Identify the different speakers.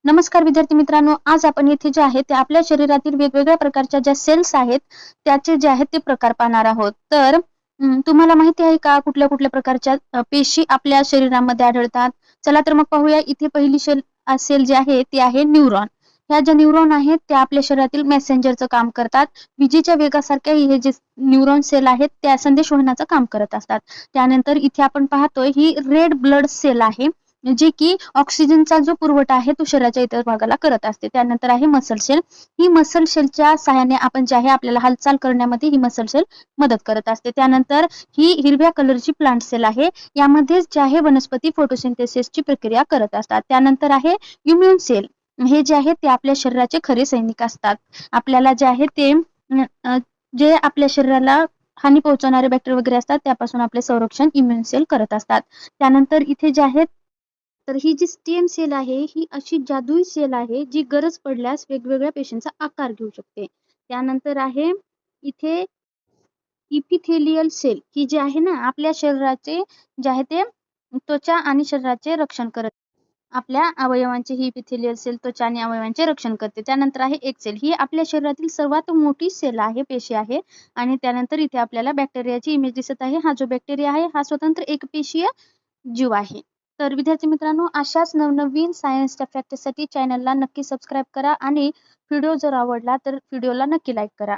Speaker 1: नमस्कार विद्यार्थी मित्रांनो, आज आपण येथे जे आहे ते आपल्या शरीरातील वेगवेगळ्या प्रकारच्या ज्या सेल्स आहेत त्याचे जे आहेत ते प्रकार पाहणार आहोत. तर तुम्हाला माहिती आहे का कुठल्या कुठल्या प्रकारच्या पेशी आपल्या शरीरामध्ये आढळतात? चला तर मग पाहूया. इथे पहिली सेल जी आहे ती आहे न्यूरॉन. ह्या ज्या न्यूरॉन आहेत त्या आपल्या शरीरातील मेसेंजरचं काम करतात. विजेच्या वेगासारख्या हे जे न्यूरॉन सेल आहेत त्या संदेश वहनाचं काम करत असतात. त्यानंतर इथे आपण पाहतोय ही रेड ब्लड सेल आहे, जे की ऑक्सिजनचा जो पुरवठा आहे तो शरीराच्या इतर भागाला करत असते. त्यानंतर आहे मसल सेल. ही मसल सेलच्या सहाय्याने आपण जे आहे आपल्याला हालचाल करण्यामध्ये ही मसल सेल मदत करत असते. त्यानंतर ही हिरव्या कलरची प्लांट सेल आहे. यामध्ये जे आहे वनस्पती फोटोसिंथेसिसची प्रक्रिया करत असतात. त्यानंतर आहे इम्युन सेल. हे जे आहे ते आपल्या शरीराचे खरे सैनिक असतात. आपल्याला जे आहे ते जे आपल्या शरीराला हानी पोहोचवणारे बॅक्टेरिया वगैरे असतात त्यापासून आपले संरक्षण इम्युन सेल करत असतात. त्यानंतर इथे जे आहेत तर ही जी स्टेम सेल आहे ही अशी जादुई सेल आहे जी गरज पडल्यास वेगवेगळ्या पेशींचा आकार घेऊ शकते. त्यानंतर आहे इथे इपिथेलियल सेल, ही जी आहे ना आपल्या शरीराचे जे आहे ते त्वचा आणि शरीराचे रक्षण करत आपल्या अवयवांचे ही इपिथेलियल सेल त्वचा आणि अवयवांचे रक्षण करते. त्यानंतर आहे एक सेल, ही आपल्या शरीरातील सर्वात मोठी सेल आहे, पेशी आहे. आणि त्यानंतर इथे आपल्याला बॅक्टेरियाची इमेज दिसत आहे. हा जो बॅक्टेरिया आहे हा स्वतंत्र एकपेशीय जीव आहे. तर विद्यार्थी मित्रांनो, अशाच नवनवीन सायन्सच्या फॅक्टसाठी चॅनलला नक्की सबस्क्राईब करा आणि व्हिडिओ जर आवडला तर व्हिडिओला नक्की लाईक करा.